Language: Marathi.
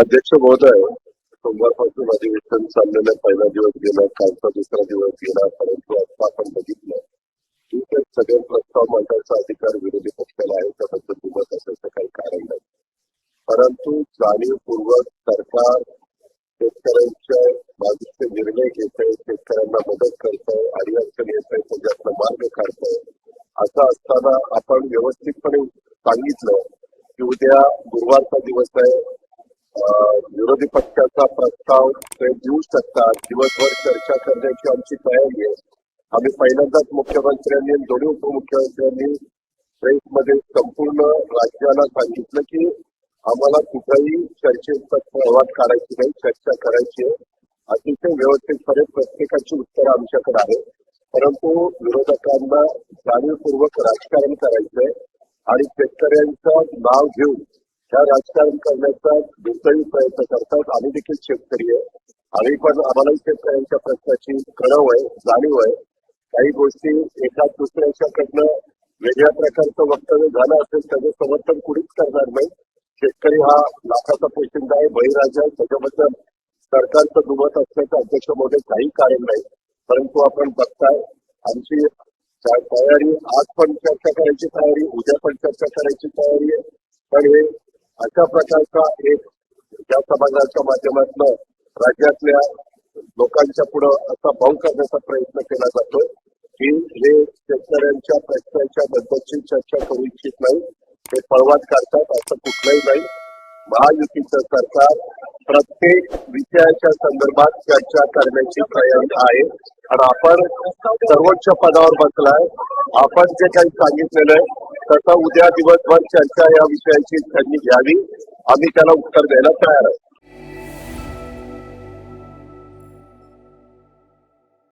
अध्यक्ष महोदय, सोमवारपासून अधिवेशन चाललेलं पहिला दिवस गेला, कालचा दुसरा दिवस गेला, परंतु आता आपण बघितलं ठीक आहे, सगळे प्रस्ताव मांडण्याचा अधिकार विरोधी पक्षाला आहे, त्याबद्दल दुमत असायचं काही कारण नाही. परंतु जाणीवपूर्वक सरकार शेतकऱ्यांच्या बाजूचे निर्णय घेत आहे, शेतकऱ्यांना मदत करत आहे, अडीअडचण येत आहे, त्याच्यातनं मार्ग काढत आहे. असं असताना आपण व्यवस्थितपणे सांगितलं की उद्या गुरुवारचा दिवस आहे, विरोधी पक्षाचा प्रस्ताव ते देऊ शकतात, दिवसभर चर्चा करण्याची आमची तयारी आहे. आम्ही पहिल्यांदाच मुख्यमंत्र्यांनी दोन्ही उपमुख्यमंत्र्यांनी प्रेसमध्ये संपूर्ण राज्याला सांगितलं की आम्हाला कुठलाही चर्चेचा प्रवास काढायची नाही, चर्चा करायची आहे. अतिशय व्यवस्थितपणे प्रत्येकाची उत्तरं आमच्याकडे आहे. परंतु विरोधकांना जाणीवपूर्वक राजकारण करायचंय आणि शेतकऱ्यांचं नाव घेऊन त्या राजकारण करण्याचा दुसराही प्रयत्न करतात. आम्ही देखील शेतकरी आहे, आम्ही पण आम्हालाही शेतकऱ्यांच्या प्रश्नाची कळव आहे, जाणीव आहे. काही गोष्टी एका दुसऱ्याच्याकडनं वेगळ्या प्रकारचं वक्तव्य झालं असेल त्याचं समर्थन कुणीच करणार नाही. शेतकरी हा लाखाचा पोशिंदा आहे, बळीराजा आहे, त्याच्याबद्दल सरकारचं दुमत असल्याचं अध्यक्ष महोदय काही कारण नाही. परंतु आपण बघताय आमची तयारी, आज पण चर्चा करायची तयारी, उद्या पण चर्चा करायची तयारी आहे. पण हे अशा प्रकारचा एक या समाजाच्या माध्यमातून राज्यातल्या लोकांच्या पुढं असा भाव करण्याचा प्रयत्न केला जातोय की हे शेतकऱ्यांच्या प्रश्नांच्या बद्दलची चर्चा करू इच्छित नाही, ते पळवाट काढतात. असं कुठलंही नाही. महायुतीचं सरकार प्रत्येक विषयाच्या संदर्भात चर्चा करण्याची तयारी आहे आणि आपण सर्वोच्च पदावर बसलाय. आपण जे काही सांगितलेलं आहे तसं उद्या दिवसभर चर्चा या विषयाची त्यांनी घ्यावी, आम्ही त्याला उत्तर द्यायला तयार आहे.